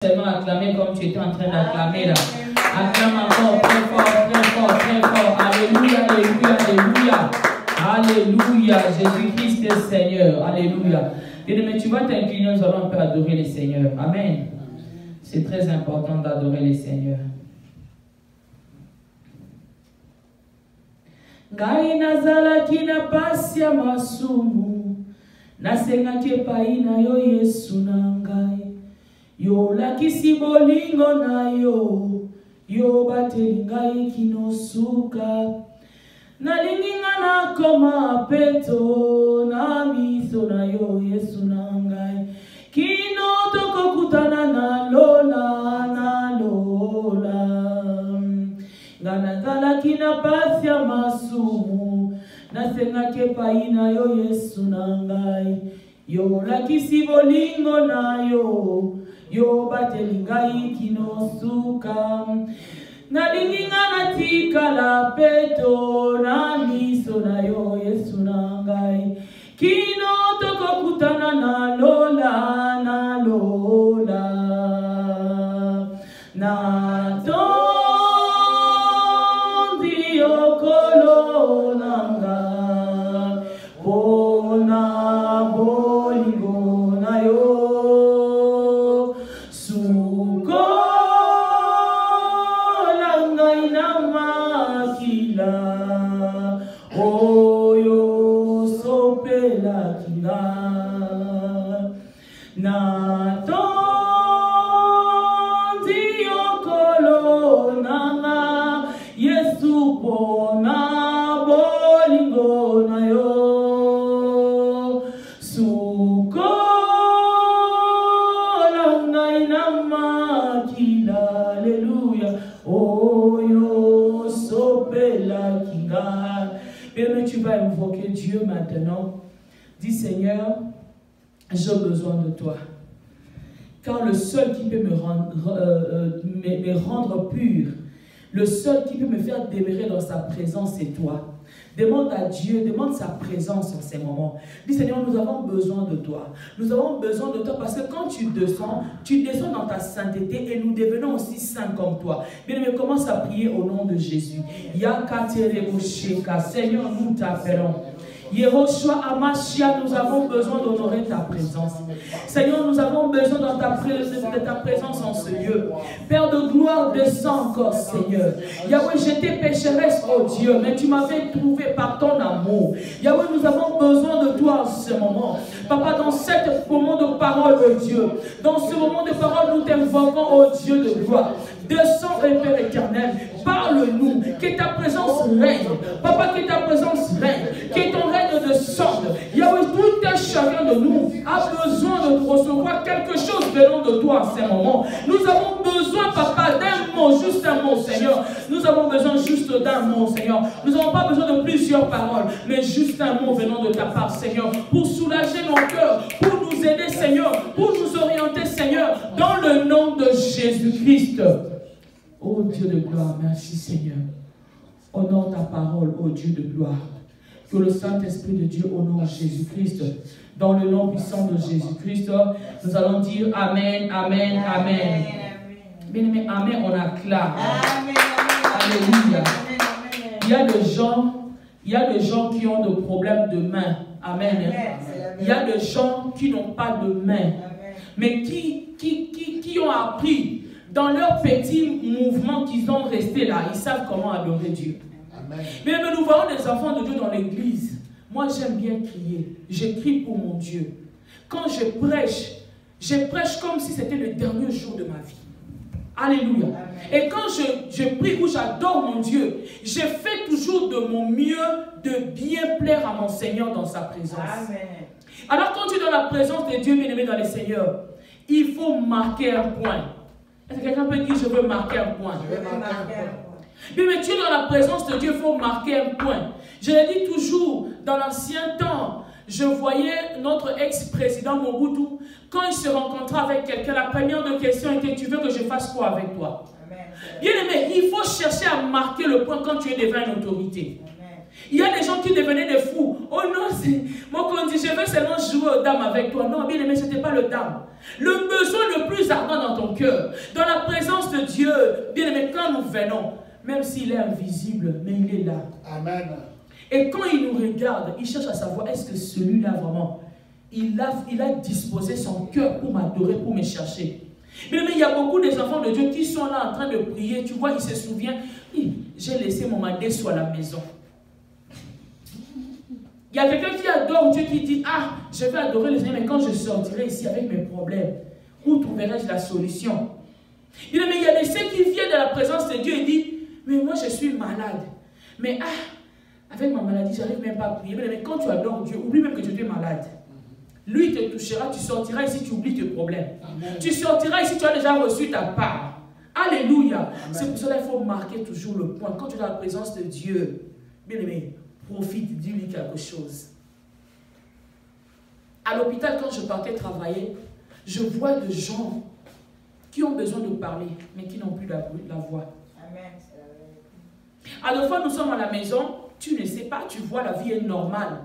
Seulement acclamer comme tu étais en train d'acclamer là. Acclame encore très fort, très fort, très fort. Alléluia, alléluia, alléluia. Alléluia. Jésus-Christ est Seigneur. Alléluia. Bien-aimé, tu vas t'incliner, nous allons un peu adorer les seigneurs. Amen. C'est très important d'adorer les seigneurs. Ngai nazalaki na pasi ya masumu nasengaki epai na yo Yesu na ngai yo lakisi bolingo na yo yo bateli ngai kinosuka nalingi nga nakoma peto na miso na yo Yesu na ngai kino tokokutana na lola nga nazalaki na pasi ya masumu nasengaki epai na yo Yesu na ngai yo lakisi bolingo na yo yo bateli ngai kinosuka nalingi nga natikala peto na miso na yo Yesu na ngai kino tokokutana na lola na to Tu vas invoquer Dieu maintenant. Dis Seigneur, j'ai besoin de toi. Car le seul qui peut me rendre pur, le seul qui peut me faire demeurer dans sa présence, c'est toi. Demande à Dieu, demande sa présence en ces moments. Dis Seigneur, nous avons besoin de toi. Nous avons besoin de toi parce que quand tu descends dans ta sainteté et nous devenons aussi saints comme toi. Bien-aimé, commence à prier au nom de Jésus. Seigneur, nous t'appelons. Yehoshua Amashia, nous avons besoin d'honorer ta présence. Seigneur, nous avons besoin de ta présence en ce lieu. Père de gloire, descends encore, Seigneur. Yahweh, j'étais pécheresse, oh Dieu, mais tu m'avais trouvé par ton amour. Yahweh, nous avons besoin de toi en ce moment. Papa, dans ce moment de parole, oh Dieu, dans ce moment de parole, nous t'invoquons, oh Dieu de gloire. Descends, Père éternel, parle-nous, que ta présence règne. Papa, que ta présence règne, que ton règne descende. Yahweh, tout un chacun de nous a besoin de recevoir quelque chose venant de toi en ces moments. Nous avons besoin, Papa, d'un mot, juste un mot, Seigneur. Nous avons besoin juste d'un mot, Seigneur. Nous n'avons pas besoin de plusieurs paroles, mais juste un mot venant de ta part, Seigneur, pour soulager nos cœurs, pour nous aider, Seigneur, pour nous orienter, Seigneur, dans le nom de Jésus-Christ. Oh Dieu de gloire, merci Seigneur. Honore ta parole, oh Dieu de gloire. Que le Saint-Esprit de Dieu honore Jésus-Christ. Dans le nom puissant de Jésus-Christ, nous allons dire Amen, Amen, Amen. Bien-aimé, Amen, on acclame. Alléluia. Il y a des gens qui ont des problèmes de main. Amen. Il y a des gens qui n'ont pas de main, mais qui ont appris dans leurs petits mouvements qu'ils ont restés là, ils savent comment adorer Dieu. Amen. Mais nous voyons des enfants de Dieu dans l'église. Moi, j'aime bien crier. Je crie pour mon Dieu. Quand je prêche comme si c'était le dernier jour de ma vie. Alléluia. Amen. Et quand je prie ou j'adore mon Dieu, je fais toujours de mon mieux de bien plaire à mon Seigneur dans sa présence. Amen. Alors quand tu es dans la présence de Dieu, bien-aimé dans les Seigneurs, il faut marquer un point. Est-ce que quelqu'un peut dire, je veux marquer un point? Je veux marquer un point. Mais tu es dans la présence de Dieu, il faut marquer un point. Je l'ai dit toujours, dans l'ancien temps, je voyais notre ex-président Mobutu, quand il se rencontrait avec quelqu'un, la première de question était, tu veux que je fasse quoi avec toi? Bien aimé, il faut chercher à marquer le point quand tu es devant une autorité. Amen. Il y a des gens qui devenaient des fous. Oh non, moi quand on dit je veux seulement jouer aux dames avec toi. Non, bien aimé, ce n'était pas le dame. Le besoin le plus ardent dans ton cœur, dans la présence de Dieu, bien aimé, quand nous venons, même s'il est invisible, mais il est là. Amen. Et quand il nous regarde, il cherche à savoir, est-ce que celui-là vraiment, il a disposé son cœur pour m'adorer, pour me chercher. Mais il y a beaucoup des enfants de Dieu qui sont là en train de prier. Tu vois, ils se souviennent, j'ai laissé mon madesou à la maison. Il y a quelqu'un qui adore Dieu qui dit, ah, je vais adorer le Seigneur, mais quand je sortirai ici avec mes problèmes, où trouverai-je la solution? Il y a des ceux qui viennent de la présence de Dieu et disent, mais moi je suis malade. Mais avec ma maladie, je n'arrive même pas à prier. Mais quand tu adores Dieu, oublie même que tu es malade. Lui te touchera, tu sortiras ici, tu oublies tes problèmes. Amen. Tu sortiras ici, tu as déjà reçu ta part. Alléluia. C'est pour cela qu'il faut marquer toujours le point. Quand tu es dans la présence de Dieu, bien aimé, profite, dis-lui quelque chose. À l'hôpital, quand je partais travailler, je vois des gens qui ont besoin de parler, mais qui n'ont plus la voix. Amen. Alors, fois, nous sommes à la maison, tu ne sais pas, tu vois, la vie est normale.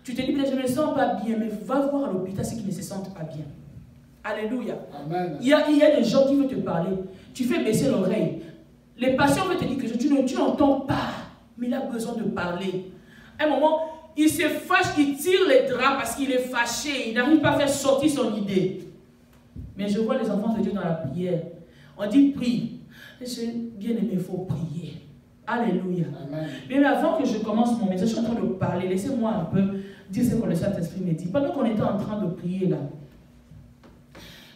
Tu te dis, je ne me sens pas bien, mais va voir à l'hôpital ceux qui ne se sentent pas bien. Alléluia. Amen. Il y a des gens qui veulent te parler. Tu fais baisser l'oreille. Les patients veulent te dire que tu n'entends pas, mais il a besoin de parler. À un moment, il se fâche, il tire les draps parce qu'il est fâché. Il n'arrive pas à faire sortir son idée. Mais je vois les enfants de Dieu dans la prière. On dit prie. Bien aimé, il faut prier. Alléluia. Amen. Mais avant que je commence mon message, je suis en train de parler. Laissez-moi un peu dire ce que le Saint-Esprit me dit. Pendant qu'on était en train de prier là,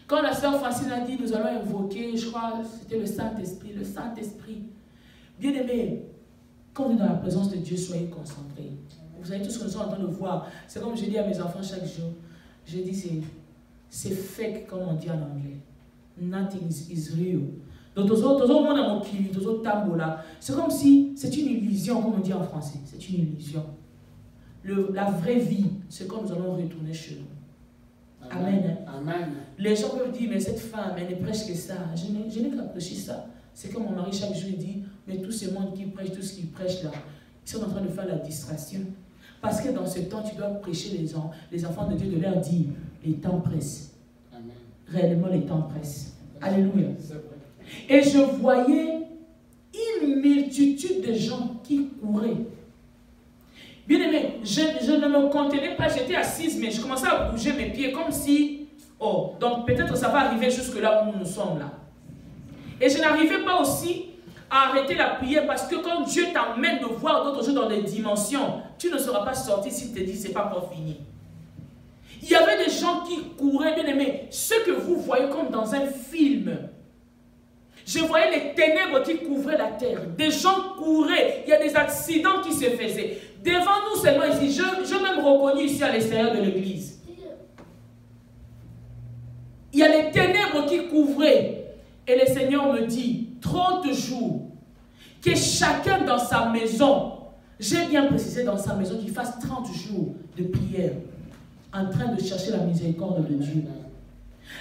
quand la sœur Francine a dit, nous allons invoquer, je crois, c'était le Saint-Esprit. Le Saint-Esprit. Bien aimé, quand vous êtes dans la présence de Dieu, soyez concentrés. Vous savez tout ce que nous sommes en train de voir. C'est comme je dis à mes enfants chaque jour. Je dis, c'est fake, comme on dit en anglais. Nothing is real. Donc, c'est comme si c'est une illusion, comme on dit en français. C'est une illusion. La vraie vie, c'est quand nous allons retourner chez nous. Amen. Amen. Les gens peuvent dire, mais cette femme, elle ne prêche que ça. Je n'ai qu'à prêcher ça. C'est comme mon mari chaque jour dit, mais tous ces mondes qui prêchent, tout ce qu'ils prêchent là, ils sont en train de faire la distraction. Parce que dans ce temps, tu dois prêcher les enfants de Dieu, de leur dire, les temps pressent. Amen. Réellement, les temps pressent. Alléluia. Et je voyais une multitude de gens qui couraient. Bien aimé, je ne me contenais pas, j'étais assise, mais je commençais à bouger mes pieds comme si, oh, donc peut-être ça va arriver jusque là où nous sommes là. Et je n'arrivais pas aussi à arrêter la prière parce que quand Dieu t'emmène de voir d'autres choses dans des dimensions, tu ne seras pas sorti s'il te dit c'est pas encore fini. Il y avait des gens qui couraient, bien aimé, ce que vous voyez comme dans un film. Je voyais les ténèbres qui couvraient la terre. Des gens couraient. Il y a des accidents qui se faisaient. Devant nous seulement ici. Je même reconnu ici à l'extérieur de l'église. Il y a les ténèbres qui couvraient. Et le Seigneur me dit, 30 jours, que chacun dans sa maison, j'ai bien précisé dans sa maison, qu'il fasse 30 jours de prière, en train de chercher la miséricorde de Dieu.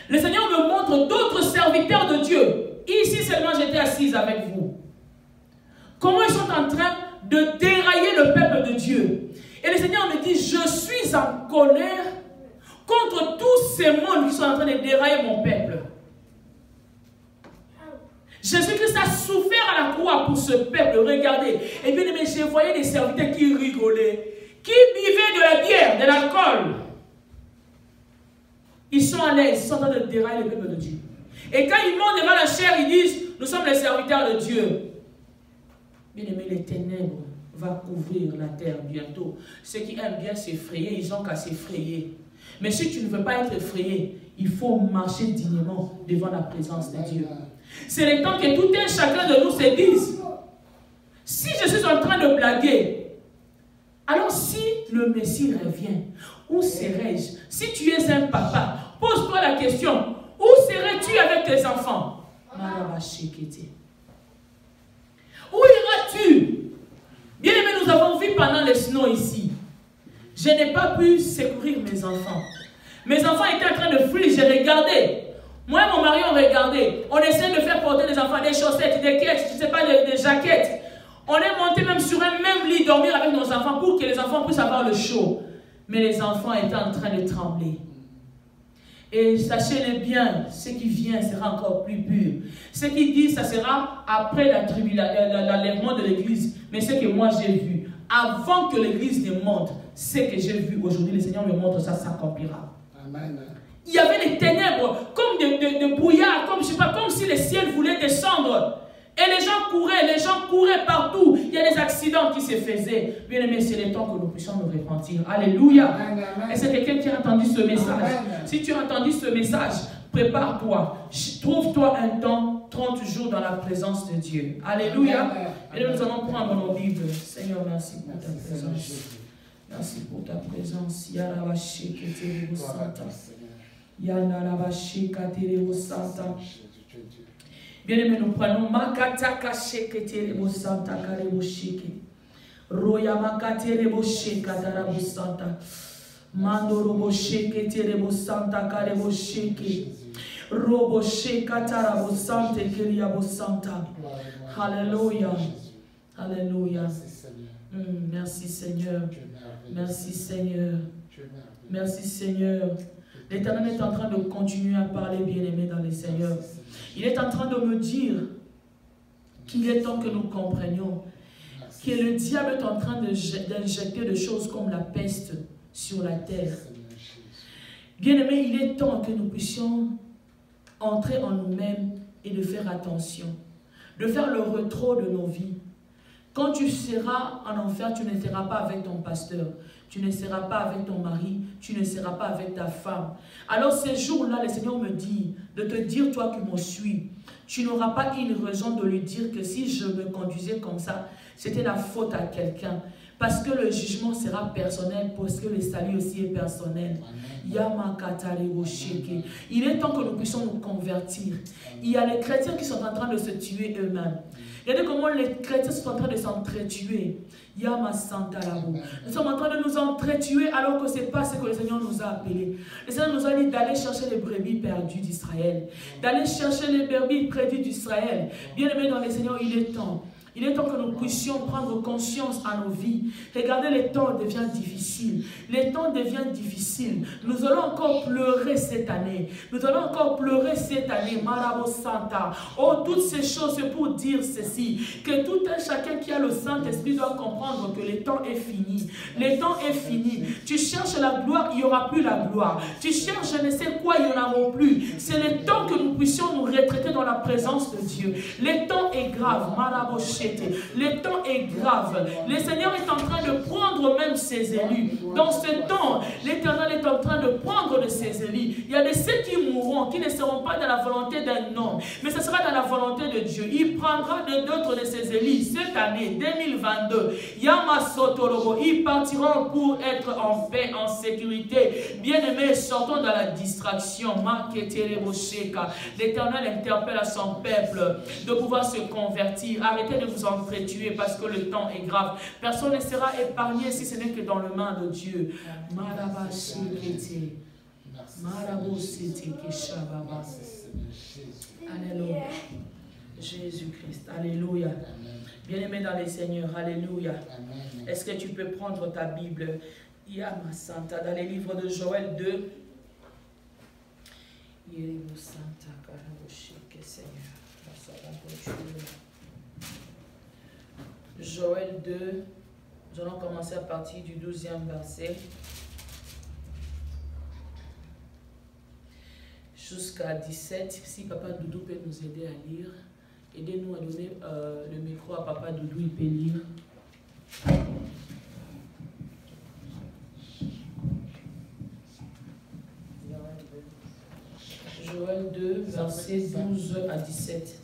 Le Seigneur me montre d'autres serviteurs de Dieu. Ici seulement j'étais assise avec vous. Comment ils sont en train de dérailler le peuple de Dieu. Et le Seigneur me dit, je suis en colère contre tous ces mondes qui sont en train de dérailler mon peuple. Jésus-Christ a souffert à la croix pour ce peuple. Regardez. Et bien aimé, je voyais des serviteurs qui rigolaient, qui buvaient de la bière, de l'alcool. Ils sont à l'aise, ils sont en train de dérailler le peuple de Dieu. Et quand ils montent devant la chair, ils disent, nous sommes les serviteurs de Dieu. Bien aimé, les ténèbres vont couvrir la terre bientôt. Ceux qui aiment bien s'effrayer, ils n'ont qu'à s'effrayer. Mais si tu ne veux pas être effrayé, il faut marcher dignement devant la présence de Dieu. C'est le temps que tout un chacun de nous se dise, si je suis en train de blaguer, alors si le Messie revient, où serais-je? Si tu es un papa, pose-toi la question, où serais-tu avec tes enfants? Où iras-tu? Bien aimé, nous avons vu pendant les snows ici. Je n'ai pas pu secourir mes enfants. Mes enfants étaient en train de fuir, j'ai regardé. Moi et mon mari, on regardait. On essayait de faire porter les enfants des chaussettes, des quêtes, je ne sais pas, des jaquettes. On est monté même sur un même lit dormir avec nos enfants pour que les enfants puissent avoir le chaud. Mais les enfants étaient en train de trembler. Et sachez-le bien, ce qui vient sera encore plus pur. Ce qui dit, ça sera après l'enlèvement de l'église. Mais ce que moi j'ai vu, avant que l'église ne monte, ce que j'ai vu aujourd'hui, le Seigneur me montre ça s'accomplira. Amen. Il y avait des ténèbres, comme de brouillard, comme, je sais pas, comme si le ciel voulait descendre. Et les gens couraient partout. Il y a des accidents qui se faisaient. Bien aimé, c'est le temps que nous puissions nous repentir. Alléluia. Amen. Et c'est quelqu'un qui a entendu ce message. Amen. Si tu as entendu ce message, prépare-toi. Trouve-toi un temps, 30 jours dans la présence de Dieu. Alléluia. Amen. Et nous allons prendre nos Bibles. Seigneur, merci pour ta présence. Merci pour ta présence. Bien-aimés, nous prenons Makataka Sheketerebo Santa Karebo Sheke. Roya Makaterebo Shekatarabo Santa. Mandorobo Sheketerebo Santa Karebo Sheke. Robo Shekatarabo Santa Keriabo Santa. Alléluia. Alléluia. Merci Seigneur. Merci Seigneur. Merci Seigneur. L'Éternel est en train de continuer à parler, bien-aimé, dans les Seigneurs. Il est en train de me dire qu'il est temps que nous comprenions que le diable est en train d'injecter des choses comme la peste sur la terre. Bien-aimé, il est temps que nous puissions entrer en nous-mêmes et de faire attention, de faire le retrait de nos vies. Quand tu seras en enfer, tu ne seras pas avec ton pasteur, tu ne seras pas avec ton mari, tu ne seras pas avec ta femme. Alors ces jours-là, le Seigneur me dit de te dire, toi qui me suis, tu n'auras pas une raison de lui dire que si je me conduisais comme ça, c'était la faute à quelqu'un. Parce que le jugement sera personnel, parce que le salut aussi est personnel. Il est temps que nous puissions nous convertir. Il y a les chrétiens qui sont en train de se tuer eux-mêmes. Regardez comment les chrétiens sont en train de s'entretuer. Nous sommes en train de nous entretuer alors que ce n'est pas ce que le Seigneur nous a appelé. Le Seigneur nous a dit d'aller chercher les brebis perdues d'Israël. D'aller chercher les brebis perdues d'Israël. Bien aimé dans le Seigneur, il est temps. Il est temps que nous puissions prendre conscience à nos vies. Regardez, les temps deviennent difficiles. Les temps deviennent difficiles. Nous allons encore pleurer cette année. Nous allons encore pleurer cette année. Marabo Santa. Oh, toutes ces choses, c'est pour dire ceci. Que tout un chacun qui a le Saint-Esprit doit comprendre que le temps est fini. Le temps est fini. Tu cherches la gloire, il n'y aura plus la gloire. Tu cherches je ne sais quoi, il n'y en aura plus. C'est le temps que nous puissions nous retraiter dans la présence de Dieu. Le temps est grave. Marabo Santa. Le temps est grave. Le Seigneur est en train de prendre même ses élus. Dans ce temps, l'Éternel est en train de prendre de ses élus. Il y a de ceux qui mourront, qui ne seront pas dans la volonté d'un homme, mais ce sera dans la volonté de Dieu. Il prendra d'autres de ses élus cette année, 2022. Yamasotorobo, ils partiront pour être en paix, en sécurité. Bien-aimés, sortons dans la distraction. L'Éternel interpelle à son peuple de pouvoir se convertir. Arrêtez de vous entretuer parce que le temps est grave. Personne ne sera épargné si ce n'est que dans les mains de Dieu. Alléluia. Jésus-Christ. Alléluia. Bien-aimé dans les Seigneurs. Alléluia. Est-ce que tu peux prendre ta Bible Yama Santa dans les livres de Joël 2. Joël 2, nous allons commencer à partir du 12e verset jusqu'à 17. Si Papa Doudou peut nous aider à lire, aidez-nous à donner le micro à Papa Doudou, il peut lire. Joël 2, verset 12 à 17.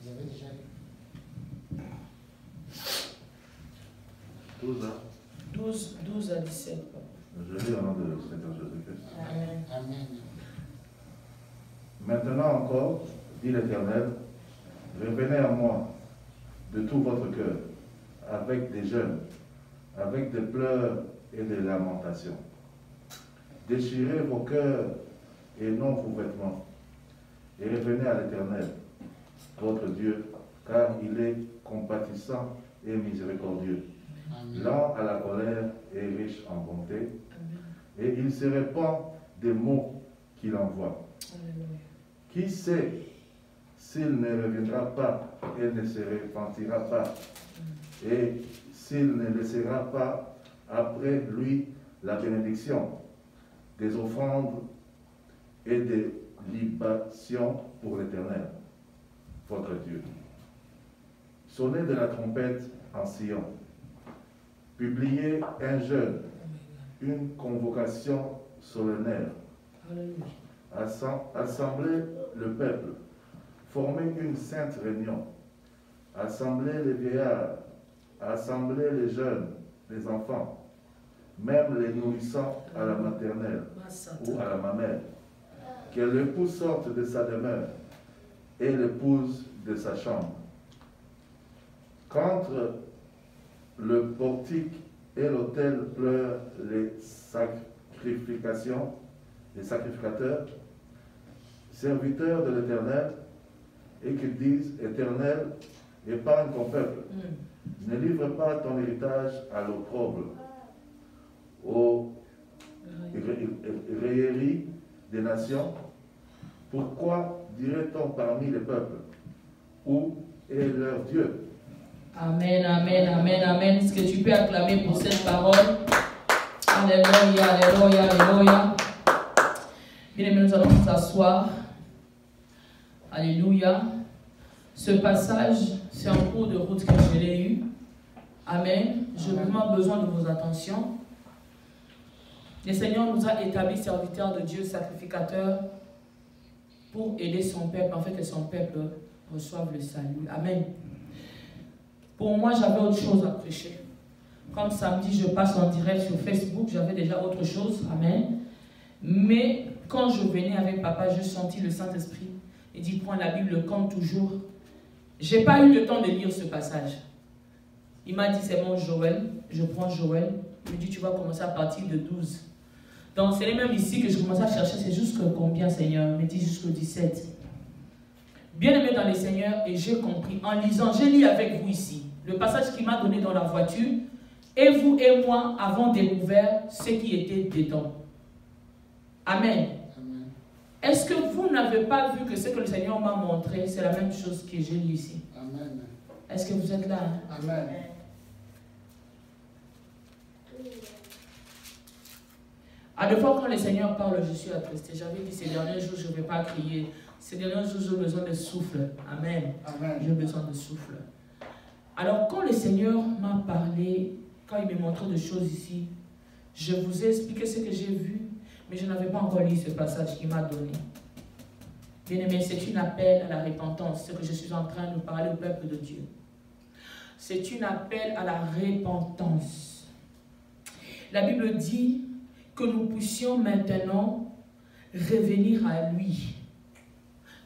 Vous avez déjà lu 12 à 17. Je lis au nom de Seigneur Jésus-Christ. Amen. Amen. Maintenant encore, dit l'Éternel, revenez à moi de tout votre cœur, avec des jeûnes, avec des pleurs et des lamentations. déchirez vos cœurs et non vos vêtements, et revenez à l'Éternel, votre Dieu, car il est compatissant et miséricordieux, lent à la colère et riche en bonté, et il se répand des mots qu'il envoie. Qui sait s'il ne reviendra pas et ne se repentira pas, et s'il ne laissera pas après lui la bénédiction des offrandes et des libations pour l'Éternel, votre Dieu. Sonnez de la trompette en Sion, publiez un jeûne, une convocation solennelle, assemblez le peuple, formez une sainte réunion, assemblez les vieillards, assemblez les jeunes, les enfants, même les nourrissants à la maternelle ou à la mamelle, que l'époux sorte de sa demeure et l'épouse de sa chambre. Qu'entre le portique et l'autel pleurent les sacrificateurs, serviteurs de l'Éternel, et qu'ils disent, Éternel, épargne ton peuple. Ne livre pas ton héritage à l'opprobre, aux railleries des nations. Pourquoi dirait-on parmi les peuples, où est leur Dieu? Amen, amen, amen, amen. Est-ce que tu peux acclamer pour cette parole? Alléluia, alléluia, alléluia. Bien aimés, nous allons nous asseoir. Alléluia. Ce passage, c'est un cours de route que je l'ai eu. Amen. J'ai vraiment besoin de vos attentions. Le Seigneur nous a établis serviteurs de Dieu, sacrificateurs, pour aider son peuple, en fait, que son peuple reçoive le salut. Amen. Pour moi, j'avais autre chose à prêcher. Comme samedi, je passe en direct sur Facebook, j'avais déjà autre chose. Amen. Mais quand je venais avec papa, je sentis le Saint-Esprit. Il dit, prends la Bible comme toujours. Je n'ai pas eu le temps de lire ce passage. Il m'a dit, c'est bon, Joël. Je prends Joël. Il me dit, tu vas commencer à partir de 12. Donc, c'est même ici que je commence à chercher. C'est jusqu'à combien, Seigneur? Il me dit jusqu'au 17. Bien aimé dans les Seigneurs, et j'ai compris. En lisant, j'ai lu avec vous ici. Le passage qu'il m'a donné dans la voiture. Et vous et moi avons découvert ce qui était dedans. Amen. Est-ce que vous n'avez pas vu que ce que le Seigneur m'a montré, c'est la même chose que j'ai lu ici? Amen. Est-ce que vous êtes là? Amen. À deux fois, quand le Seigneur parle, je suis attristé. J'avais dit, ces derniers jours, je ne vais pas crier. Ces derniers jours, j'ai besoin de souffle. Amen. Amen. J'ai besoin de souffle. Alors, quand le Seigneur m'a parlé, quand il m'a montré des choses ici, je vous ai expliqué ce que j'ai vu, mais je n'avais pas encore lu ce passage qu'il m'a donné. Bien aimé, c'est un appel à la repentance, ce que je suis en train de parler au peuple de Dieu. C'est un appel à la repentance. La Bible dit que nous puissions maintenant revenir à lui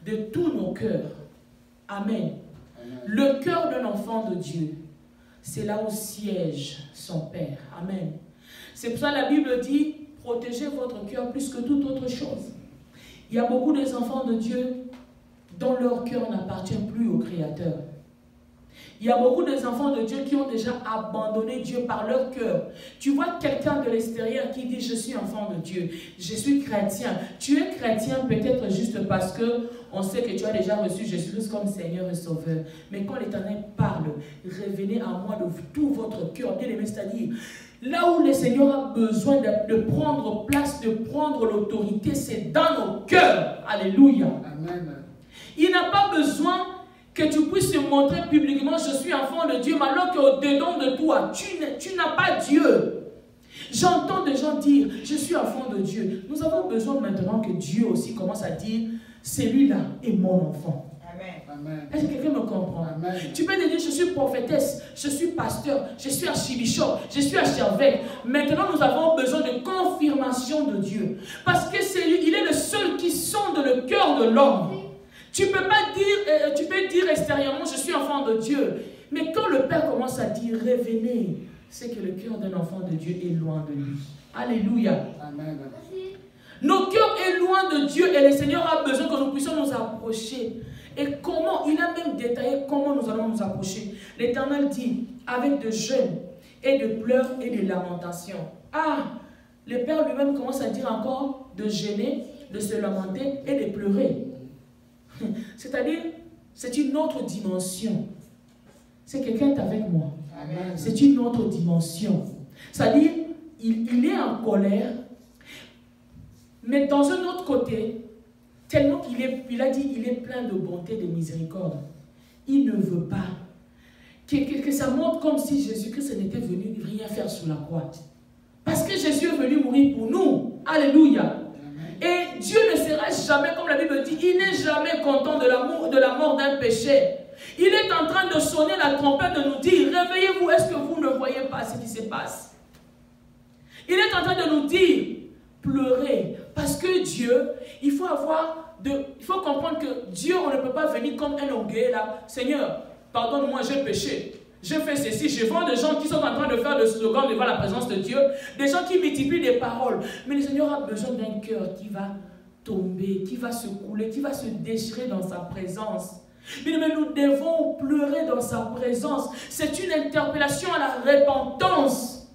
de tous nos cœurs. Amen. Amen. Le cœur d'un enfant de Dieu, c'est là où siège son Père. Amen. C'est pour ça que la Bible dit, protégez votre cœur plus que toute autre chose. Il y a beaucoup des enfants de Dieu dont leur cœur n'appartient plus au Créateur. Il y a beaucoup des enfants de Dieu qui ont déjà abandonné Dieu par leur cœur. Tu vois quelqu'un de l'extérieur qui dit « Je suis enfant de Dieu, je suis chrétien ». Tu es chrétien peut-être juste parce que on sait que tu as déjà reçu Jésus comme Seigneur et Sauveur. Mais quand l'Éternel parle, revenez à moi de tout votre cœur, bien aimé, c'est-à-dire là où le Seigneur a besoin de prendre place, de prendre l'autorité, c'est dans nos cœurs. Alléluia. Amen. Il n'a pas besoin que tu puisses te montrer publiquement, je suis enfant de Dieu, mais alors qu'au-dedans de toi, tu n'as pas Dieu. J'entends des gens dire, je suis enfant de Dieu. Nous avons besoin maintenant que Dieu aussi commence à dire, celui-là est mon enfant. Amen. Est-ce que quelqu'un me comprend? Amen. Tu peux te dire, je suis prophétesse, je suis pasteur, je suis archibishop, je suis archevêque. Maintenant, nous avons besoin de confirmation de Dieu. Parce que c'est lui, il est le seul qui sonde le cœur de l'homme. Tu peux pas dire, tu peux dire extérieurement, je suis enfant de Dieu. Mais quand le Père commence à dire, revenez c'est que le cœur d'un enfant de Dieu est loin de lui. Alléluia. Amen. Nos cœurs est loin de Dieu et le Seigneur a besoin que nous puissions nous approcher. Et comment? Il a même détaillé comment nous allons nous approcher. L'Éternel dit, avec de jeûnes et de pleurs et de lamentations. Ah, le Père lui-même commence à dire encore de gêner, de se lamenter et de pleurer. C'est-à-dire, c'est une autre dimension. C'est quelqu'un qui est avec moi. C'est une autre dimension. C'est-à-dire, il est en colère, mais dans un autre côté, tellement il a dit, il est plein de bonté, de miséricorde. Il ne veut pas que ça montre comme si Jésus-Christ n'était venu rien faire sur la croix. Parce que Jésus est venu mourir pour nous. Alléluia. Et Dieu ne sera jamais, comme la Bible dit, il n'est jamais content de la mort d'un péché. Il est en train de sonner la trompette, de nous dire, réveillez-vous, est-ce que vous ne voyez pas ce qui se passe? Il est en train de nous dire, pleurez. Parce que Dieu, il faut comprendre que Dieu, on ne peut pas venir comme un orgueil là. Seigneur, pardonne-moi, j'ai péché. J'ai fait ceci. Je vois des gens qui sont en train de faire le slogan devant la présence de Dieu. Des gens qui multiplient des paroles. Mais le Seigneur a besoin d'un cœur qui va tomber, qui va se couler, qui va se déchirer dans sa présence. Mais nous devons pleurer dans sa présence. C'est une interpellation à la repentance.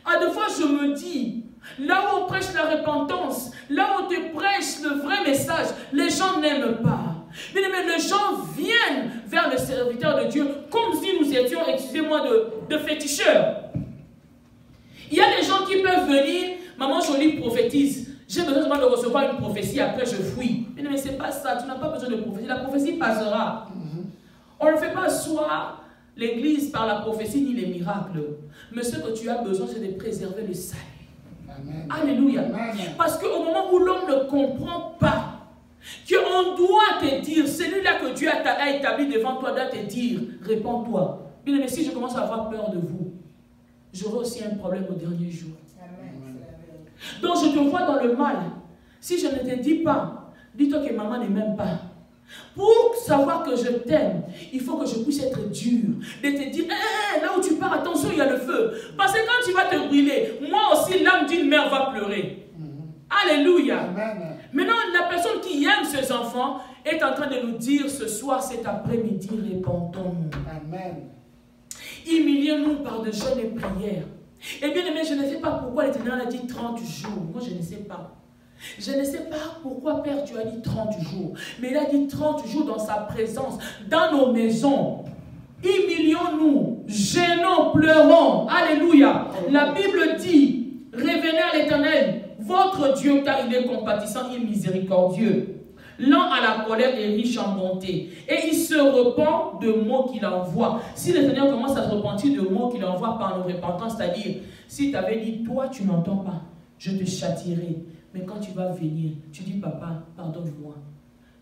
À deux fois, je me dis, là où on prêche la repentance, là où on te prêche le vrai message, les gens n'aiment pas. Mais les gens viennent vers le serviteur de Dieu comme si nous étions, excusez-moi, de féticheurs. Il y a des gens qui peuvent venir, maman Jolie prophétise. J'ai besoin de recevoir une prophétie, après je fuis. Mais ce n'est pas ça, tu n'as pas besoin de prophétie. La prophétie passera. On ne fait pas soit l'église par la prophétie ni les miracles. Mais ce que tu as besoin, c'est de préserver le salut. Amen. Alléluia. Amen. Parce qu'au moment où l'homme ne comprend pas qu'on doit te dire, celui-là que Dieu a établi devant toi doit te dire, réponds-toi. Bien aimé, si je commence à avoir peur de vous, j'aurai aussi un problème au dernier jour. Amen. Donc je te vois dans le mal. Si je ne te dis pas, dis-toi que maman ne m'aime pas. Pour savoir que je t'aime, il faut que je puisse être dur. De te dire, là où tu pars, attention, il y a le feu. Parce que quand tu vas te brûler, moi aussi, l'âme d'une mère va pleurer. Alléluia. Amen. Maintenant, la personne qui aime ses enfants est en train de nous dire ce soir, cet après-midi, répondons-nous. Amen. Humilions-nous par de jeûnes et prières. Et bien aimé, je ne sais pas pourquoi l'Éternel a dit 30 jours. Moi, je ne sais pas. Je ne sais pas pourquoi, Père, tu as dit 30 jours. Mais il a dit 30 jours dans sa présence, dans nos maisons. Humilions-nous, gênons, pleurons. Alléluia. La Bible dit, revenez à l'Éternel, votre Dieu, car il est compatissant et miséricordieux. Lent à la colère et riche en bonté. Et il se repent de mots qu'il envoie. Si le Seigneur commence à se repentir de mots qu'il envoie par nos repentances, c'est-à-dire, si tu avais dit, toi, tu n'entends pas, je te châtierai. Mais quand tu vas venir, tu dis, papa, pardonne-moi.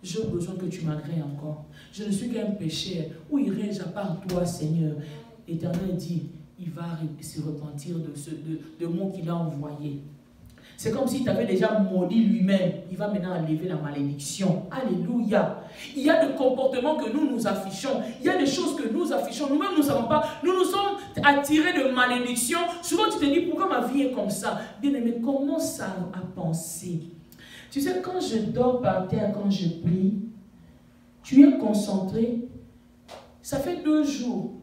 J'ai besoin que tu m'agrées encore. Je ne suis qu'un pécheur. Où irai-je à part toi, Seigneur? L'Éternel dit, il va se repentir de mots qu'il a envoyés. C'est comme s'il t'avait déjà maudit lui-même. Il va maintenant enlever la malédiction. Alléluia. Il y a des comportements que nous affichons. Il y a des choses que nous affichons. Nous-mêmes, nous ne savons pas. Nous nous sommes attirés de malédiction. Souvent, tu te dis, pourquoi ma vie est comme ça? Bien aimé, commence à penser. Tu sais, quand je dors par terre, quand je prie, tu es concentré. Ça fait 2 jours.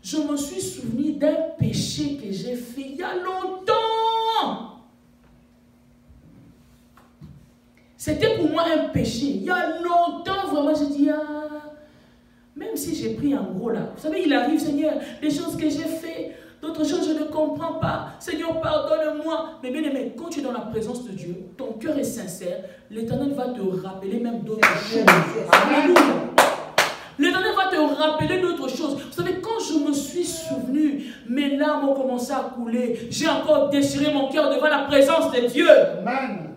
Je me suis souvenu d'un péché que j'ai fait il y a longtemps. C'était pour moi un péché. Il y a longtemps, vraiment, je dis, même si j'ai pris un gros là, vous savez, il arrive, Seigneur, des choses que j'ai fait, d'autres choses je ne comprends pas. Seigneur, pardonne-moi. Mais bien aimé, quand tu es dans la présence de Dieu, ton cœur est sincère, l'Éternel va te rappeler même d'autres choses. L'Éternel va te rappeler d'autres choses. Vous savez, quand je me suis souvenu, mes larmes ont commencé à couler. J'ai encore déchiré mon cœur devant la présence de Dieu. Amen.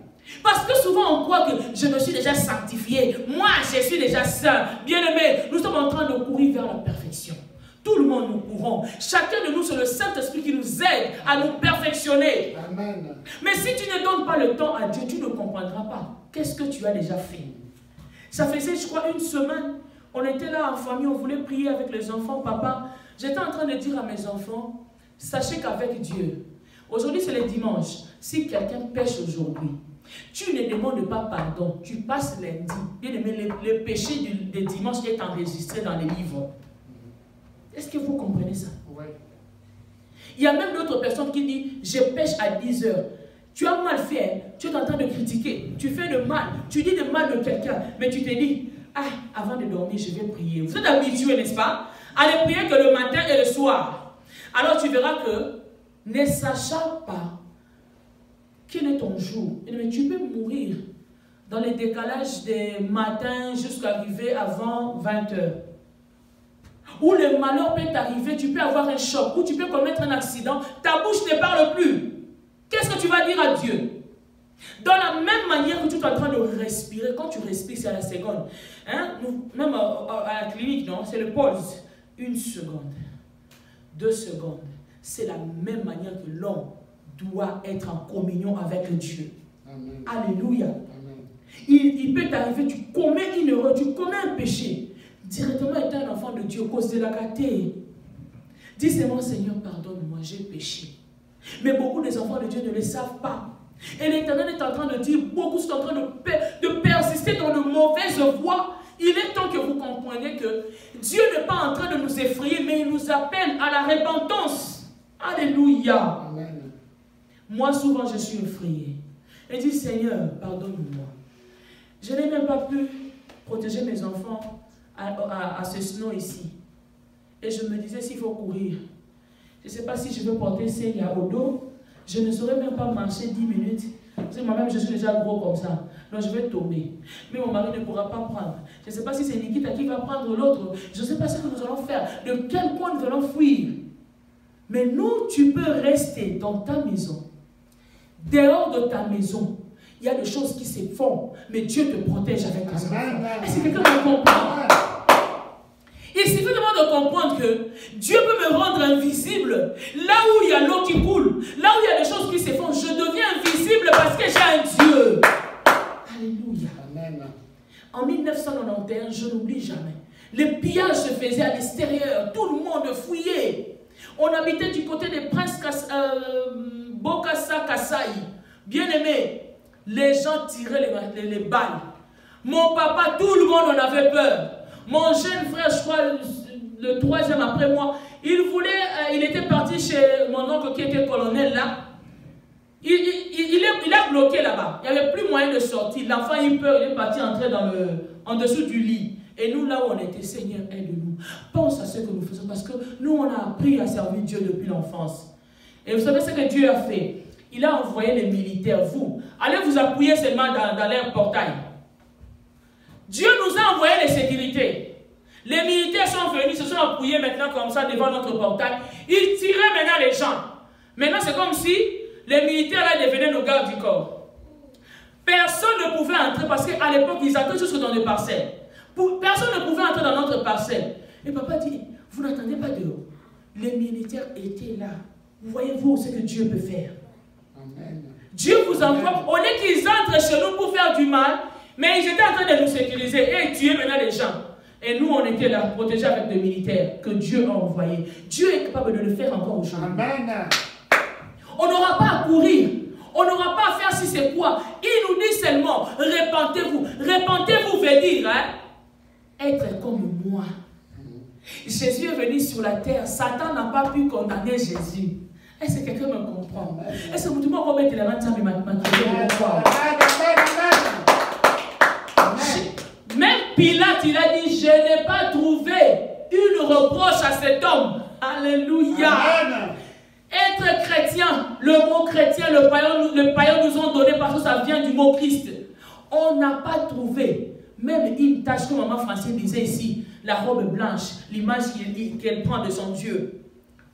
Parce que souvent on croit que je me suis déjà sanctifié. Moi, je suis déjà saint. Bien-aimé, nous sommes en train de courir vers la perfection. Tout le monde nous courons. Chacun de nous, c'est le Saint-Esprit qui nous aide à nous perfectionner. Amen. Mais si tu ne donnes pas le temps à Dieu, tu ne comprendras pas. Qu'est-ce que tu as déjà fait? Ça faisait, je crois, 1 semaine. On était là en famille, on voulait prier avec les enfants. Papa, J'étais en train de dire à mes enfants, sachez qu'avec Dieu, aujourd'hui c'est le dimanche, si quelqu'un pêche aujourd'hui, tu ne demandes pas pardon, tu passes lundi. Bien aimé, le péché du dimanche est enregistré dans les livres. Est-ce que vous comprenez ça? Oui. Il y a même d'autres personnes qui disent, je pêche à 10 heures. Tu as mal fait, tu es en train de critiquer, tu fais le mal, tu dis le mal de quelqu'un, mais tu te dis, ah, avant de dormir, je vais prier. Vous êtes habitués, n'est-ce pas, à ne prier que le matin et le soir. Alors tu verras que, ne sachant pas quel est ton jour, mais tu peux mourir dans les décalages des matins jusqu'à arriver avant 20 heures. Où le malheur peut t'arriver, tu peux avoir un choc, ou tu peux commettre un accident, ta bouche ne parle plus. Qu'est-ce que tu vas dire à Dieu? Dans la même manière que tu es en train de respirer, quand tu respires, c'est à la seconde. Hein? Même à la clinique, non? C'est le pulse. 1 seconde, 2 secondes. C'est la même manière que l'homme doit être en communion avec Dieu. Amen. Alléluia. Amen. Il peut t'arriver, tu commets une erreur, tu commets un péché. Directement étant un enfant de Dieu, cause de la gâtée. Dis seulement, Seigneur, pardonne-moi, j'ai péché. Mais beaucoup des enfants de Dieu ne le savent pas. Et l'Éternel est en train de dire, beaucoup sont en train de persister dans de mauvaises voies. Il est temps que vous compreniez que Dieu n'est pas en train de nous effrayer, mais il nous appelle à la repentance. Alléluia. Amen. Moi, souvent, je suis effrayé. Et dis, Seigneur, pardonne-moi. Je n'ai même pas pu protéger mes enfants à ce snow ici. Et je me disais, s'il faut courir, je ne sais pas si je veux porter Seigneur au dos, je ne saurais même pas marcher 10 minutes. Parce que moi-même, je suis déjà gros comme ça. Donc, je vais tomber. Mais mon mari ne pourra pas prendre. Je ne sais pas si c'est Nikita qui va prendre l'autre. Je ne sais pas ce que nous allons faire. De quel coin nous allons fuir. Mais nous, tu peux rester dans ta maison. Dehors de ta maison, il y a des choses qui se font. Mais Dieu te protège avec tes enfants. Est-ce que quelqu'un me comprend? Il suffit de comprendre que Dieu peut me rendre invisible. Là où il y a l'eau qui coule, là où il y a des choses qui se font, je deviens invisible parce que j'ai un Dieu. Alléluia. Amen. En 1991, je n'oublie jamais, les pillages se faisaient à l'extérieur. Tout le monde fouillait. On habitait du côté des princes Bokassa Kassai. Bien aimé, les gens tiraient les balles. Mon papa, tout le monde en avait peur. Mon jeune frère, je crois, le 3e après moi, il était parti chez mon oncle qui était colonel là. Il a bloqué là-bas. Il n'y avait plus moyen de sortir. L'enfant, il est parti entrer en dessous du lit. Et nous, là où on était, Seigneur, aide-nous. Pense à ce que nous faisons parce que nous, on a appris à servir Dieu depuis l'enfance. Et vous savez ce que Dieu a fait? Il a envoyé les militaires. Vous, allez vous appuyer seulement dans leur portail. Dieu nous a envoyé les sécurités. Les militaires sont venus, se sont appuyés maintenant comme ça devant notre portail. Ils tiraient maintenant les gens. Maintenant, c'est comme si les militaires là devenaient nos gardes du corps. Personne ne pouvait entrer parce qu'à l'époque, ils entraient juste dans les parcelles. Personne ne pouvait entrer dans notre parcelle. Et papa dit, vous n'attendez pas dehors. Les militaires étaient là. Voyez-vous ce que Dieu peut faire. Amen. Dieu vous envoie, au lieu qu'ils entrent chez nous pour faire du mal, mais ils étaient en train de nous sécuriser et tuer maintenant les gens. Et nous, on était là, protégés avec des militaires que Dieu a envoyés. Dieu est capable de le faire encore aujourd'hui. Amen. On n'aura pas à courir. On n'aura pas à faire si c'est quoi. Il nous dit seulement, repentez-vous. Repentez-vous veut dire, hein, être comme moi. Jésus est venu sur la terre. Satan n'a pas pu condamner Jésus. Est-ce que quelqu'un me comprend? Est-ce que vous pouvez remettre les mains de même Pilate, il a dit, je n'ai pas trouvé une reproche à cet homme. Alléluia. Amen. Être chrétien, le mot chrétien, le païen nous ont donné parce que ça vient du mot Christ. On n'a pas trouvé même une tache, comme maman Francine disait ici, la robe blanche, l'image qu'elle prend de son Dieu.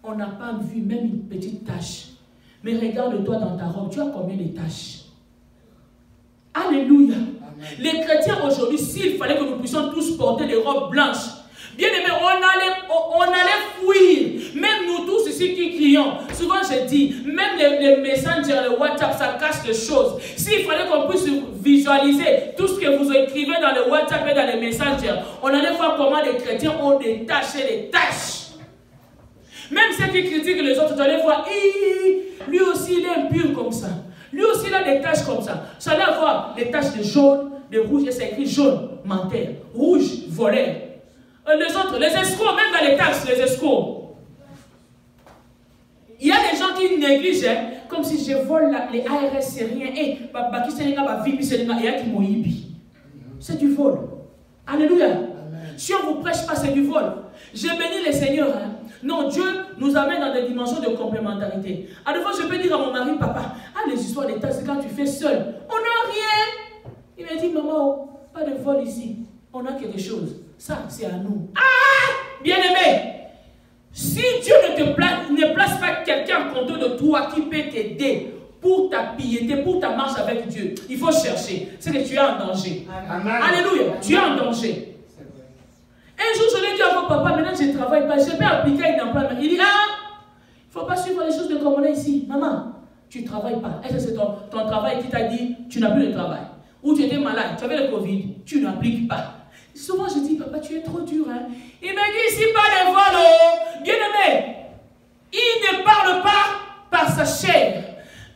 On n'a pas vu même une petite tache. Mais regarde-toi dans ta robe, tu as combien de taches? Alléluia. Amen. Les chrétiens aujourd'hui, s'il fallait que nous puissions tous porter des robes blanches, bien aimé, on allait fuir. Même nous tous ici qui crions. Souvent je dis, même les messengers, le WhatsApp, ça cache des choses. S'il fallait qu'on puisse visualiser tout ce que vous écrivez dans le WhatsApp et dans les messengers, on allait voir comment les chrétiens ont des taches et des taches. Même ceux qui critiquent les autres, tu allais voir, lui aussi il est impur comme ça. Lui aussi il a des taches comme ça. Ça allait avoir des taches de jaune, de rouge, et c'est écrit jaune, menteur, rouge, voleur. Les autres, les escrocs, même dans les taxes, les escrocs. Il y a des gens qui négligent, hein, comme si je vole les ARS, c'est rien. C'est du vol. Alléluia. Si on ne vous prêche pas, c'est du vol. J'ai béni les seigneurs. Hein. Non, Dieu nous amène dans des dimensions de complémentarité. À des fois, je peux dire à mon mari, papa, les histoires des taxes, quand tu fais seul, on n'a rien. Il m'a dit, maman, pas de vol ici. On a quelque chose. Ça, c'est à nous. Ah, bien-aimé. Si Dieu ne place pas quelqu'un en contrôle de toi qui peut t'aider pour ta piété, pour ta marche avec Dieu, il faut chercher. C'est que tu es en danger. Amen. Alléluia. Tu es en danger. Un jour, je l'ai dit à mon papa, maintenant je ne travaille pas, je vais appliquer une emploi. Il dit, il ne faut pas suivre les choses de comme on est ici. Maman, tu ne travailles pas. Est-ce que c'est ton travail qui t'a dit, tu n'as plus de travail? Ou tu étais malade, tu avais le Covid, tu n'appliques pas. Souvent, je dis, papa, tu es trop dur. Hein? Il me dit, ici, pas de vol. Bien-aimé, il ne parle pas par sa chair,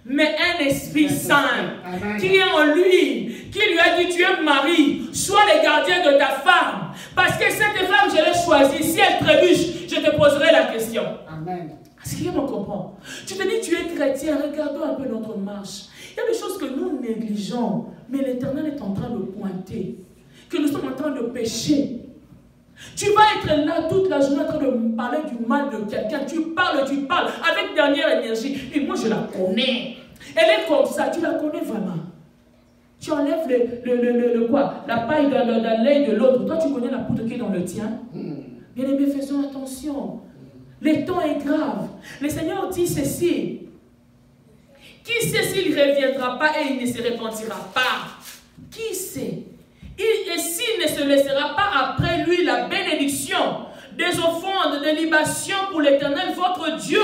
mais un esprit saint qui est en lui, qui lui a dit, tu es mari, sois le gardien de ta femme. Parce que cette femme, je l'ai choisie. Si elle trébuche, je te poserai la question. Amen. Est-ce qu'il me comprend? Tu te dis, tu es chrétien, regardons un peu notre marche. Il y a des choses que nous négligeons, mais l'Éternel est en train de pointer. Que nous sommes en train de pécher. Tu vas être là toute la journée en train de me parler du mal de quelqu'un. Tu parles, avec dernière énergie. Et moi, je la connais. Elle est comme ça, tu la connais vraiment. Tu enlèves la paille dans l'œil de l'autre. Toi, tu connais la poudre qui est dans le tien. Bien aimé, faisons attention. Le temps est grave. Le Seigneur dit ceci. Qui sait s'il ne reviendra pas et il ne se repentira pas? Qui sait? Et s'il ne se laissera pas après lui la bénédiction des offrandes de libation pour l'Éternel votre Dieu,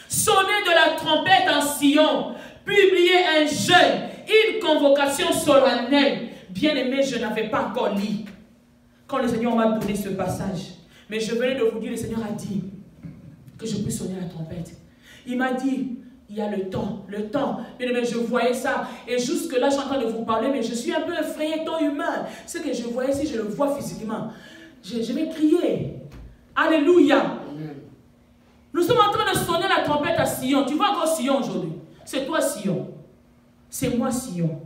sonnez de la trompette en Sion, publiez un jeûne, une convocation solennelle. Bien-aimé, je n'avais pas encore lu quand le Seigneur m'a donné ce passage. Mais je venais de vous dire, le Seigneur a dit que je puisse sonner la trompette. Il m'a dit, il y a le temps. Mais je voyais ça. Et jusque là, je suis en train de vous parler, mais je suis un peu effrayé, temps humain. Ce que je voyais, si je le vois physiquement, je vais crier. Alléluia. Amen. Nous sommes en train de sonner la trompette à Sion. Tu vois encore Sion aujourd'hui. C'est toi Sion. C'est moi Sion.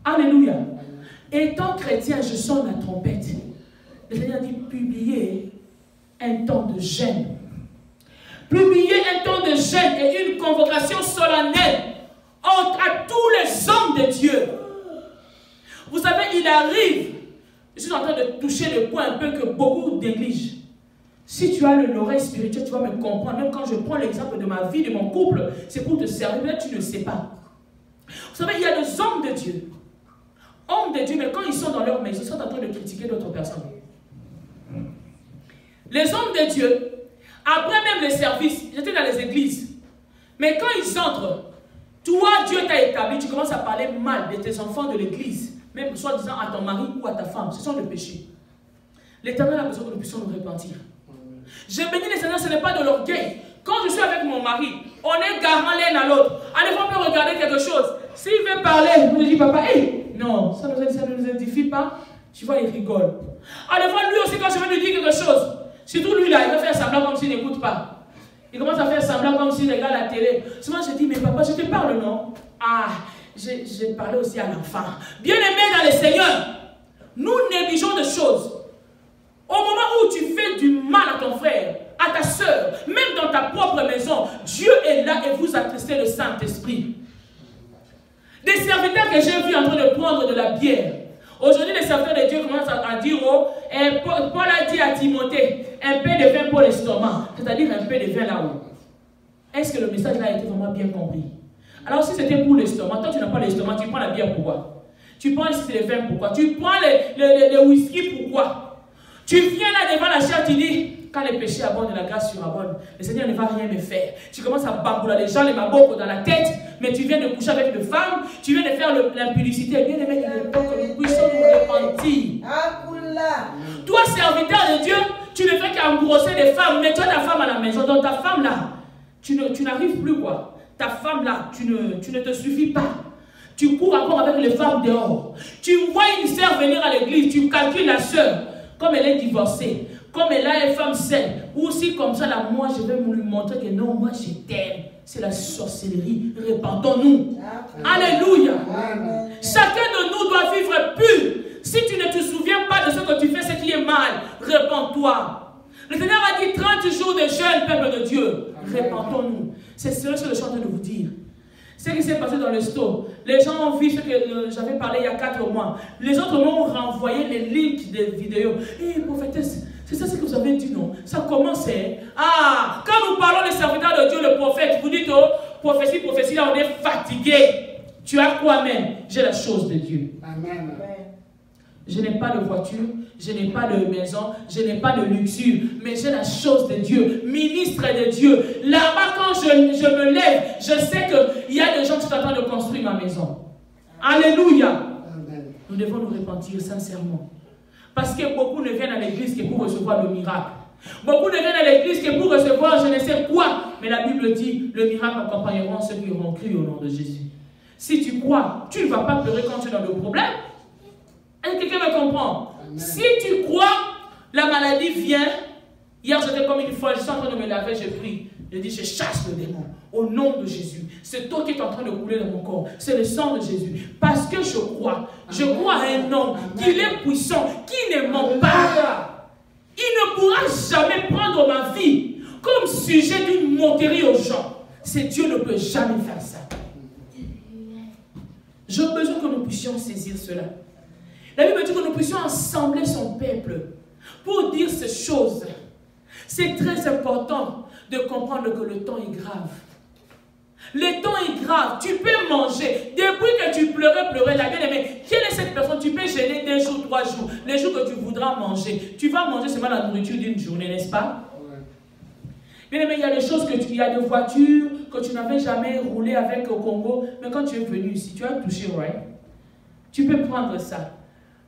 Alléluia. Amen. Étant chrétien, je sonne la trompette. Le Seigneur dit, publiez un temps de jeûne. Publier un temps de jeûne et une convocation solennelle à tous les hommes de Dieu. Vous savez, il arrive, je suis en train de toucher le point un peu que beaucoup négligent. Si tu as l'oreille spirituelle, tu vas me comprendre. Même quand je prends l'exemple de ma vie, de mon couple, c'est pour te servir, mais tu ne sais pas. Vous savez, il y a des hommes de Dieu. Hommes de Dieu, mais quand ils sont dans leur maison, ils sont en train de critiquer d'autres personnes. Les hommes de Dieu, après même les services, j'étais dans les églises. Mais quand ils entrent, toi, Dieu t'a établi, tu commences à parler mal de tes enfants de l'église, même soit disant à ton mari ou à ta femme. Ce sont des péchés. L'Éternel a besoin que nous puissions nous repentir. Je bénis les Seigneurs, ce n'est pas de l'orgueil. Quand je suis avec mon mari, on est garant l'un à l'autre. Allez, on peut regarder quelque chose. S'il veut parler, je me dis, papa, non, ça ne nous édifie pas. Tu vois, il rigole. Allez, voir lui aussi, quand je vais lui dire quelque chose, surtout lui là, il va faire semblant comme s'il n'écoute pas. Il commence à faire semblant comme s'il regarde la télé. Souvent je dis, mais papa, je te parle, non? J'ai parlé aussi à l'enfant. Bien-aimé dans le Seigneur, nous négligeons des choses. Au moment où tu fais du mal à ton frère, à ta soeur, même dans ta propre maison, Dieu est là et vous attristez le Saint-Esprit. Des serviteurs que j'ai vus en train de prendre de la bière. Aujourd'hui, les serviteurs de Dieu commencent à dire, Paul a dit à Timothée, un peu de vin pour l'estomac, c'est-à-dire un peu de vin là-haut. Est-ce que le message là a été vraiment bien compris? Alors si c'était pour l'estomac, toi tu n'as pas l'estomac, tu prends la bière pourquoi? Tu prends le vin pourquoi? Tu prends le whisky pourquoi? Tu viens là devant la chair, tu dis, quand le péché abonde, la grâce surabonde, le Seigneur ne va rien me faire. Tu commences à bambouler les gens, les maboko dans la tête, mais tu viens de coucher avec une femme, tu viens de faire l'impudicité. Bien aimé, il est temps que nous puissions nous repentir. Toi, serviteur de Dieu, tu ne fais qu'engrosser des femmes, mais tu as ta femme à la maison. Donc ta femme là, tu n'arrives plus quoi. Ta femme là, tu ne te suffis pas. Tu cours encore avec les femmes dehors. Tu vois une sœur venir à l'église, tu calcules la sœur. Comme elle est divorcée, comme elle a une femme saine, ou si comme ça là, moi je vais lui montrer que non, moi je t'aime. C'est la sorcellerie. Répandons-nous. Alléluia. Chacun de nous doit vivre pur. Si tu ne te souviens pas de ce que tu fais, ce qui est mal, répands-toi. Le Seigneur a dit 30 jours de jeûne, peuple de Dieu. Répandons-nous. C'est ce que je suis en train de vous dire. Ce qui s'est passé dans le store, les gens ont vu ce que j'avais parlé il y a 4 mois. Les autres m'ont renvoyé les links des vidéos. Hé, prophétesse, c'est ça ce que vous avez dit, non? Ça commence, hein? Ah, quand nous parlons des serviteurs de Dieu, le prophète, vous dites, oh, prophétie, là, on est fatigué. Tu as quoi même? J'ai la chose de Dieu. Amen. Je n'ai pas de voiture, je n'ai pas de maison, je n'ai pas de luxure, mais j'ai la chose de Dieu, ministre de Dieu. Là-bas, quand je me lève, je sais qu'il y a des gens qui sont en train de construire ma maison. Alléluia. Amen. Nous devons nous repentir sincèrement. Parce que beaucoup ne viennent à l'église que pour recevoir le miracle. Beaucoup ne viennent à l'église que pour recevoir je ne sais quoi. Mais la Bible dit, le miracle accompagneront ceux qui auront cru au nom de Jésus. Si tu crois, tu ne vas pas pleurer quand tu es dans le problème. Est-ce que quelqu'un me comprend? Amen. Si tu crois, la maladie vient. Hier, j'étais comme une folle, je suis en train de me laver, je prie. Je dis, je chasse le démon au nom de Jésus. C'est toi qui es en train de couler dans mon corps. C'est le sang de Jésus. Parce que je crois à un homme qui est puissant, qui ne ment pas. Il ne pourra jamais prendre ma vie comme sujet d'une moquerie aux gens. C'est Dieu ne peut jamais faire ça. J'ai besoin que nous puissions saisir cela. La Bible dit que nous puissions assembler son peuple pour dire ces choses. C'est très important de comprendre que le temps est grave. Le temps est grave. Tu peux manger. Depuis que tu pleurais, la bien-aimée. Quelle est cette personne? Tu peux gêner 2 jours, 3 jours. Les jours que tu voudras manger. Tu vas manger seulement la nourriture d'une journée, n'est-ce pas? Bien-aimé, il y a des choses il y a des voitures que tu n'avais jamais roulé avec au Congo. Mais quand tu es venu ici, tu as touché, right? Tu peux prendre ça.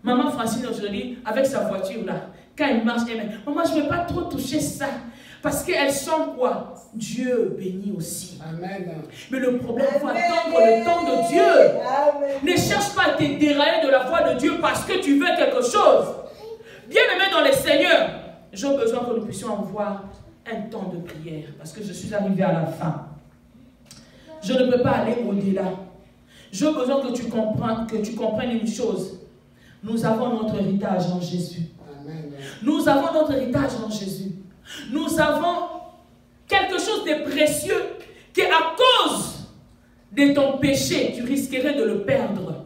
Maman Francine aujourd'hui, avec sa voiture là, quand elle marche, elle dit, maman, je ne vais pas trop toucher ça. Parce qu'elle sent quoi? Dieu bénit aussi. Amen. Mais le problème, il faut attendre le temps de Dieu. Amen. Ne cherche pas à te dérailler de la voie de Dieu parce que tu veux quelque chose. Bien-aimé dans le Seigneur, j'ai besoin que nous puissions avoir un temps de prière. Parce que je suis arrivé à la fin. Je ne peux pas aller au-delà. J'ai besoin que tu comprennes une chose. Nous avons notre héritage en Jésus. Amen. Nous avons notre héritage en Jésus. Nous avons quelque chose de précieux qui, à cause de ton péché, tu risquerais de le perdre.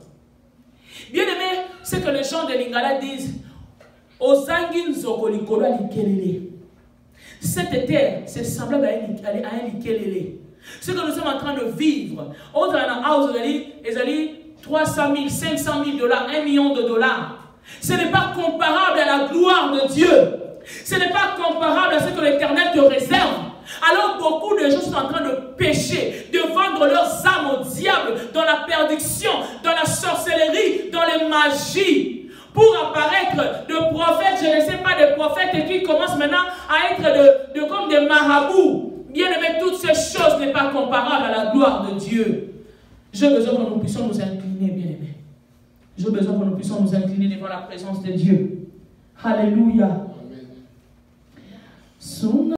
Bien-aimé, c'est que les gens de Lingala disent cette terre, c'est semblable à un likelele. Ce que nous sommes en train de vivre, 300 000, 500 000 $, 1 million $. Ce n'est pas comparable à la gloire de Dieu. Ce n'est pas comparable à ce que l'Éternel te réserve. Alors beaucoup de gens sont en train de pécher, de vendre leurs âmes au diable dans la perdition, dans la sorcellerie, dans les magies. Pour apparaître de prophètes, je ne sais pas, des prophètes qui commencent maintenant à être comme des marabouts. Bien aimé, toutes ces choses n'est pas comparable à la gloire de Dieu. J'ai besoin que nous puissions nous incliner, bien aimé. J'ai besoin que nous puissions nous incliner devant la présence de Dieu. Alléluia. Amen.